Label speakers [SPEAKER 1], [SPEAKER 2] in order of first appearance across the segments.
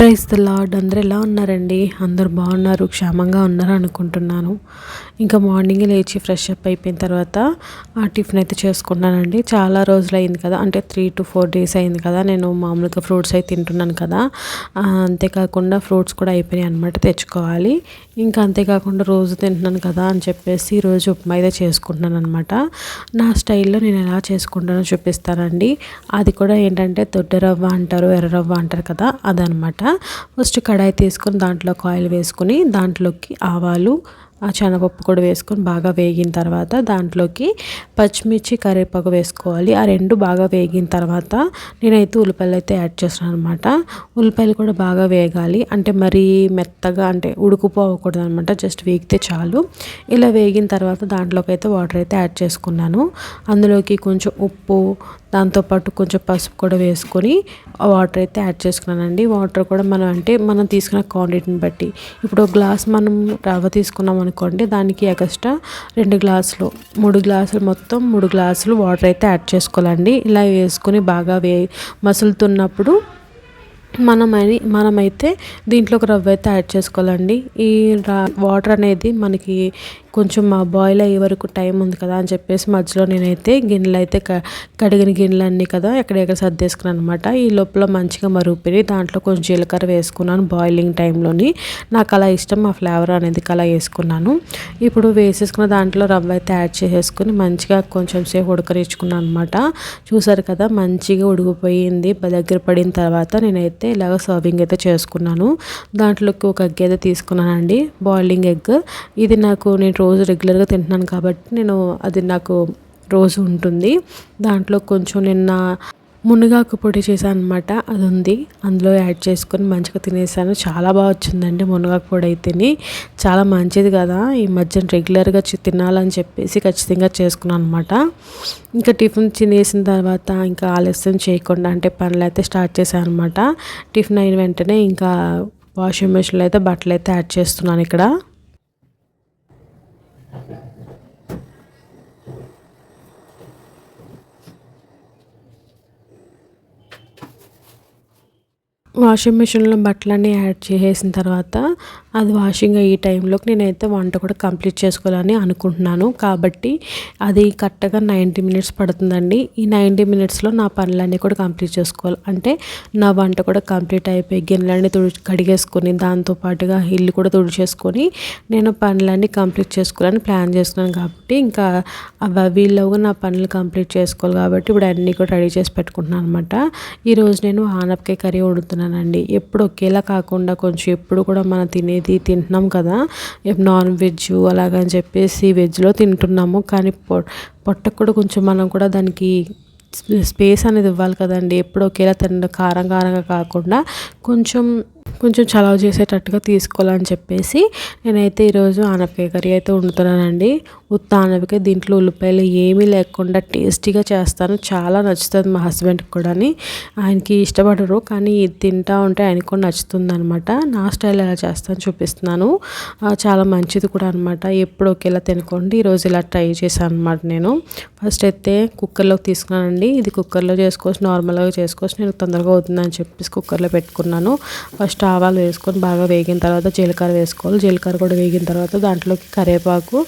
[SPEAKER 1] Praise the lord. అందరూ ఎలా ఉన్నారండి? అందరూ బాగున్నారు, క్షేమంగా ఉన్నారు అనుకుంటున్నాను. ఇంకా మార్నింగ్ లేచి ఫ్రెష్ అప్ అయిపోయిన తర్వాత టిఫిన్ అయితే చేసుకున్నానండి. చాలా రోజులు అయింది కదా, అంటే 3 to 4 days అయింది కదా నేను మామూలుగా ఫ్రూట్స్ అయితే తింటున్నాను కదా. అంతేకాకుండా ఫ్రూట్స్ కూడా అయిపోయాయి అనమాట, తెచ్చుకోవాలి. ఇంకా అంతేకాకుండా రోజు తింటున్నాను కదా అని చెప్పేసి ఈరోజు ఉప్మా అయితే చేసుకుంటున్నాను అనమాట. నా స్టైల్లో నేను ఎలా చేసుకుంటానో చూపిస్తానండి. అది కూడా ఏంటంటే దొడ్డ రవ్వ అంటారు, ఎర్ర రవ్వ అంటారు కదా, అదనమాట. ఫస్ట్ కడాయి తీసుకొని దాంట్లోకి ఆయిల్ వేసుకొని దాంట్లోకి ఆవాలు, శనగపప్పు కూడా వేసుకొని బాగా వేగిన తర్వాత దాంట్లోకి పచ్చిమిర్చి, కరివేపాకు వేసుకోవాలి. ఆ రెండు బాగా వేగిన తర్వాత నేనైతే ఉల్లిపాయలు అయితే యాడ్ చేస్తాను అనమాట. ఉల్లిపాయలు కూడా బాగా వేగాలి, అంటే మరీ మెత్తగా అంటే ఉడుకుపోకూడదు అనమాట, జస్ట్ వేగితే చాలు. ఇలా వేగిన తర్వాత దాంట్లోకి అయితే వాటర్ అయితే యాడ్ చేసుకున్నాను. అందులోకి కొంచెం ఉప్పు, దాంతోపాటు కొంచెం పసుపు కూడా వేసుకొని వాటర్ అయితే యాడ్ చేసుకున్నానండి. వాటర్ కూడా మనం తీసుకున్న క్వాంటిటీని బట్టి, ఇప్పుడు ఒక గ్లాస్ మనం రవ్వ తీసుకున్నాం అనుకోండి, దానికి ఎక్స్ట్రా 2 గ్లాసులు 3 గ్లాసులు మొత్తం 3 గ్లాసులు వాటర్ అయితే యాడ్ చేసుకోవాలండి. ఇలా వేసుకొని బాగా మసులుతున్నప్పుడు మనమైతే దీంట్లోకి రవ్వ అయితే యాడ్ చేసుకోవాలండి. ఈ వాటర్ అనేది మనకి కొంచెం బాయిల్ అయ్యే వరకు టైం ఉంది కదా అని చెప్పేసి మధ్యలో నేనైతే గిన్నెలు అయితే కడిగిన గిన్నెలు అన్నీ కదా ఎక్కడెక్కడ సర్దేసుకున్నాను అనమాట. ఈ లోపల మంచిగా మరుగుపోయి దాంట్లో కొంచెం జీలకర్ర వేసుకున్నాను బాయిలింగ్ టైంలోని. నాకు అలా ఇష్టం, ఆ ఫ్లేవర్ అనేది అలా వేసుకున్నాను. ఇప్పుడు వేసేసుకున్న దాంట్లో రవ్వ అయితే యాడ్ చేసేసుకుని మంచిగా కొంచెం సేపు ఉడకరించుకున్నాను అనమాట. చూసారు కదా, మంచిగా ఉడికిపోయింది. దగ్గర పడిన తర్వాత నేనైతే ఇలాగ సర్వింగ్ అయితే చేసుకున్నాను. దాంట్లోకి ఒక ఎగ్ అయితే తీసుకున్నానండి, బాయిలింగ్ ఎగ్. ఇది నేను రోజు రెగ్యులర్గా తింటున్నాను కాబట్టి అది నాకు రోజు ఉంటుంది. దాంట్లో కొంచెం నిన్న మునగాకు పొడి చేశాను అనమాట, అది ఉంది, అందులో యాడ్ చేసుకొని మంచిగా తినేసాను. చాలా బాగా వచ్చిందండి మునగాకు పొడి అయితేని, చాలా మంచిది కదా. ఈ మధ్యన రెగ్యులర్గా తినాలని చెప్పేసి ఖచ్చితంగా చేసుకున్నాను అనమాట. ఇంకా టిఫిన్ తినేసిన తర్వాత ఇంకా ఆలస్యం చేయకుండా అంటే పనులు అయితే స్టార్ట్ చేశాను అనమాట. టిఫిన్ అయిన వెంటనే ఇంకా వాషింగ్ మెషిన్లో అయితే బట్టలు అయితే యాడ్ చేస్తున్నాను ఇక్కడ. వాషింగ్ మిషన్లో బట్టలన్నీ యాడ్ చేసేసిన తర్వాత అది వాషింగ్ అయ్యే టైంలోకి నేనైతే వంట కూడా కంప్లీట్ చేసుకోవాలని అనుకుంటున్నాను. కాబట్టి అది కరెక్ట్గా 90 minutes పడుతుందండి. ఈ 90 minutesలో నా పనులన్నీ కూడా కంప్లీట్ చేసుకోవాలి. అంటే నా వంట కూడా కంప్లీట్ అయిపోయి గిన్నెలన్నీ కడిగేసుకొని దాంతోపాటుగా ఇల్లు కూడా తుడిచేసుకొని నేను పనులన్నీ కంప్లీట్ చేసుకోవాలని ప్లాన్ చేస్తున్నాను. కాబట్టి ఇంకా వీళ్ళగా నా పనులు కంప్లీట్ చేసుకోవాలి కాబట్టి ఇప్పుడు అన్నీ కూడా రెడీ చేసి పెట్టుకుంటున్నాను అనమాట. ఈరోజు నేను ఆనపకాయ కర్రీ వండుతున్నాను అండి. ఎప్పుడు ఒకేలా కాకుండా కొంచెం ఎప్పుడు కూడా మనం తింటున్నాం కదా, నాన్ వెజ్ అలాగని చెప్పేసి వెజ్లో తింటున్నాము. కానీ పొట్టకు కూడా కొంచెం మనం కూడా దానికి స్పేస్ అనేది ఇవ్వాలి కదండి. ఎప్పుడు ఒకేలా కారంగా కాకుండా కొంచెం చలవ చేసేటట్టుగా తీసుకోవాలని చెప్పేసి నేనైతే ఈరోజు ఆనపకాయ కర్రీ అయితే వండుతున్నానండి. ఉత్త ఆనపకాయ, దీంట్లో ఉల్లిపాయలు ఏమీ లేకుండా టేస్టీగా చేస్తాను. చాలా నచ్చుతుంది మా హస్బెండ్కి కూడా. ఆయనకి ఇష్టపడరు, కానీ ఇది తింటా ఉంటే ఆయనకు కూడా నచ్చుతుంది అనమాట. నా స్టైల్ ఎలా చేస్తాను చూపిస్తున్నాను. చాలా మంచిది కూడా అనమాట. ఎప్పుడు ఒకేలా తినకండి. ఈరోజు ఇలా ట్రై చేశాను అనమాట. నేను ఫస్ట్ అయితే కుక్కర్లోకి తీసుకున్నానండి. ఇది కుక్కర్లో చేసుకోవచ్చు, నార్మల్గా చేసుకోవచ్చు. నేను తొందరగా అవుతుందని చెప్పేసి కుక్కర్లో పెట్టుకున్నాను. ఫస్ట్ ఆవాలు వేసుకొని బాగా వేగిన తర్వాత జీలకర్ర వేసుకోవాలి. జీలకర్ర కూడా వేగిన తర్వాత దాంట్లోకి కరివేపాకు,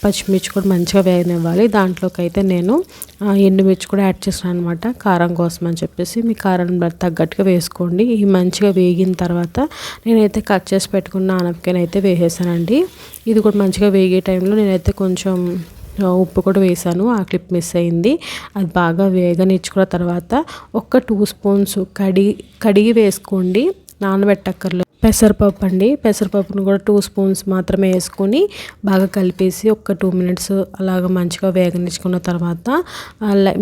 [SPEAKER 1] పచ్చిమిర్చి కూడా మంచిగా వేగనివ్వాలి. దాంట్లోకి అయితే నేను ఎండుమిర్చి కూడా యాడ్ చేస్తాను అనమాట, కారం కోసం అని చెప్పేసి. మీ కారం తగ్గట్టుగా వేసుకోండి. ఇవి మంచిగా వేగిన తర్వాత నేనైతే కట్ చేసి పెట్టుకున్న ఆనపకాయని అయితే వేసేసానండి. ఇది కూడా మంచిగా వేగే టైంలో నేనైతే కొంచెం ఉప్పు కూడా వేసాను, ఆ క్లిప్ మిస్ అయింది. అది బాగా వేగనిచ్చుకున్న తర్వాత ఒక 2 spoons కడిగి వేసుకోండి, నానబెట్టక్కర్లేదు. పెసరపప్పు అండి, పెసరపప్పును కూడా 2 spoons మాత్రమే వేసుకొని బాగా కలిపేసి ఒక 2 minutes అలాగ మంచిగా వేగనిచ్చుకున్న తర్వాత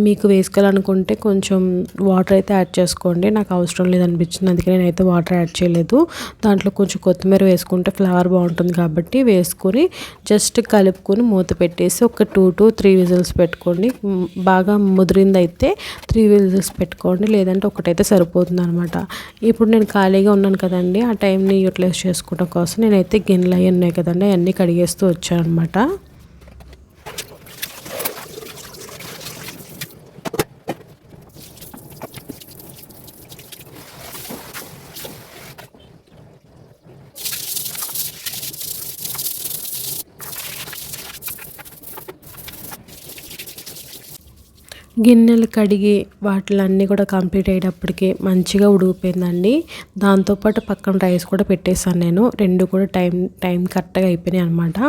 [SPEAKER 1] మీకు వేసుకోవాలనుకుంటే కొంచెం వాటర్ అయితే యాడ్ చేసుకోండి. నాకు అవసరం లేదనిపించింది, అందుకే నేనైతే వాటర్ యాడ్ చేయలేదు. దాంట్లో కొంచెం కొత్తిమీర వేసుకుంటే ఫ్లేవర్ బాగుంటుంది కాబట్టి వేసుకొని జస్ట్ కలుపుకొని మూత పెట్టేసి ఒక 2 to 3 whistles పెట్టుకోండి. బాగా ముదిరిందైతే 3 whistles పెట్టుకోండి, లేదంటే ఒకటైతే సరిపోతుంది అనమాట. ఇప్పుడు నేను ఖాళీగా ఉన్నాను కదండి, ఆ టైంని యూటిలైజ్ చేసుకోవడం కోసం నేనైతే గిన్నెలు అవి ఉన్నాయి కదండి, అన్నీ కడిగేస్తూ వచ్చాను అనమాట. గిన్నెలు కడిగి వాటిలన్నీ కూడా కంప్లీట్ అయ్యేటప్పటికి మంచిగా ఉడికిపోయిందండి. దాంతోపాటు పక్కన రైస్ కూడా పెట్టేశాను నేను. రెండు కూడా టైం కరెక్ట్గా అయిపోయినాయి అనమాట.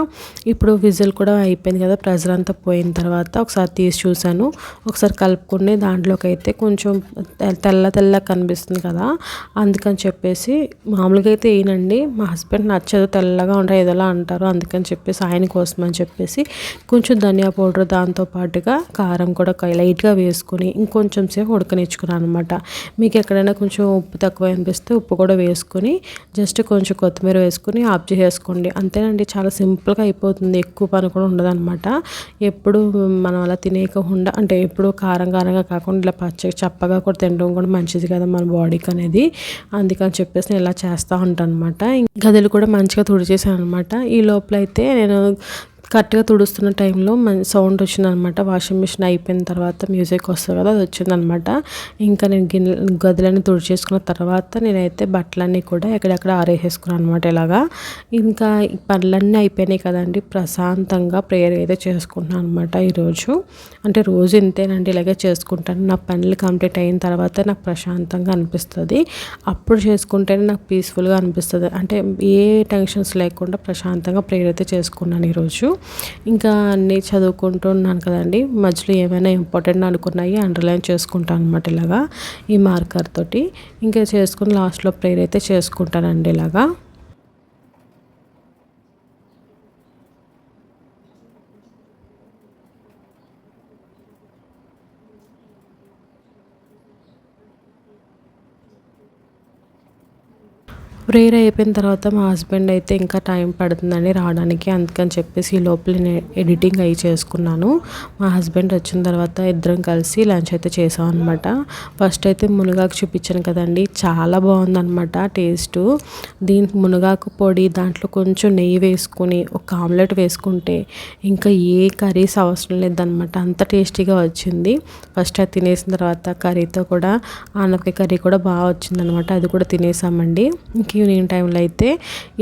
[SPEAKER 1] ఇప్పుడు విజిల్ కూడా అయిపోయింది కదా, ప్రెజర్ అంతా పోయిన తర్వాత ఒకసారి తీసి చూశాను. ఒకసారి కలుపుకుని దాంట్లోకి అయితే కొంచెం తెల్లగా కనిపిస్తుంది కదా, అందుకని చెప్పేసి మామూలుగా అయితే వేయనండి. మా హస్బెండ్ నచ్చదు, తెల్లగా ఉంటాయి ఏదోలా అంటారు, అందుకని చెప్పేసి ఆయన కోసం అని చెప్పేసి కొంచెం ధనియా పౌడర్ దాంతోపాటుగా కారం కూడా లైట్గా వేసుకొని ఇంకొంచెం సేపు ఉడకనిచ్చుకున్నాను అనమాట. మీకు ఎక్కడైనా కొంచెం ఉప్పు తక్కువ అనిపిస్తే ఉప్పు కూడా వేసుకొని జస్ట్ కొంచెం కొత్తిమీర వేసుకొని ఆఫ్ చేసేసుకోండి. అంతేనండి, చాలా సింపుల్గా అయిపోతుంది. ఎక్కువ పని కూడా ఉండదన్నమాట. ఎప్పుడు మనం అలా తినేయకుండా, అంటే ఎప్పుడు కారంగా కాకుండా ఇలా పచ్చగా చప్పగా కూడా తినడం కూడా మంచిది కదా మన బాడీకి అనేది. అందుకని చెప్పేసి నేను ఇలా చేస్తూ ఉంటాను అనమాట. గదులు కూడా మంచిగా తుడిచేసాను అనమాట. ఈ లోపల అయితే నేను కరెక్ట్గా తుడుస్తున్న టైంలో సౌండ్ వచ్చిందనమాట. వాషింగ్ మిషన్ అయిపోయిన తర్వాత మ్యూజిక్ వస్తుంది కదా, అది వచ్చిందనమాట. ఇంకా నేను గదులన్నీ తుడిచేసుకున్న తర్వాత నేనైతే బట్టలన్నీ కూడా ఎక్కడెక్కడ ఆరేసేసుకున్నాను అనమాట. ఇలాగా ఇంకా పనులన్నీ అయిపోయినాయి కదండి, ప్రశాంతంగా ప్రేయర్ అయితే చేసుకుంటున్నాను అనమాట ఈరోజు. అంటే రోజు ఇంతేనండి, ఇలాగే చేసుకుంటాను. నా పనులు కంప్లీట్ అయిన తర్వాత నాకు ప్రశాంతంగా అనిపిస్తుంది. అప్పుడు చేసుకుంటేనే నాకు పీస్ఫుల్గా అనిపిస్తుంది. అంటే ఏ టెన్షన్స్ లేకుండా ప్రశాంతంగా ప్రేయర్ అయితే చేసుకున్నాను ఈరోజు. ఇంకా అన్నీ చదువుకుంటూ ఉన్నాను కదండి, మధ్యలో ఏమైనా ఇంపార్టెంట్ అనుకున్నాయి అండర్లైన్ చేసుకుంటాను అనమాట ఇలాగా ఈ మార్కర్ తోటి. ఇంకా చేసుకుని లాస్ట్లో ప్రేయర్ అయితే చేసుకుంటానండి ఇలాగా. ప్రేయర్ అయిపోయిన తర్వాత మా హస్బెండ్ అయితే ఇంకా టైం పడుతుందని రావడానికి, అందుకని చెప్పేసి ఈ లోపల నేను ఎడిటింగ్ అవి చేసుకున్నాను. మా హస్బెండ్ వచ్చిన తర్వాత ఇద్దరం కలిసి లంచ్ అయితే చేసాం అనమాట. ఫస్ట్ అయితే మునగాకు చూపించాను కదండి, చాలా బాగుందన్నమాట టేస్టు. దీనికి మునగాకు పొడి, దాంట్లో కొంచెం నెయ్యి వేసుకొని ఒక ఆమ్లెట్ వేసుకుంటే ఇంకా ఏ కర్రీస్ అవసరం లేదనమాట, అంత టేస్టీగా వచ్చింది. ఫస్ట్ అది తినేసిన తర్వాత కర్రీతో కూడా ఆనపకాయ కర్రీ కూడా బాగా వచ్చిందనమాట, అది కూడా తినేసామండి. ఈవినింగ్ టైంలో అయితే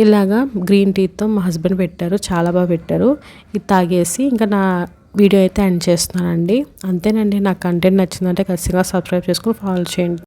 [SPEAKER 1] ఇలాగా గ్రీన్ టీతో మా హస్బెండ్ పెట్టారు, చాలా బాగా పెట్టారు. ఇది తాగేసి ఇంకా నా వీడియో అయితే ఎండ్ చేస్తున్నానండి. అంతేనండి, నాకు కంటెంట్ నచ్చిందంటే ఖచ్చితంగా సబ్స్క్రైబ్ చేసుకొని ఫాలో చేయండి.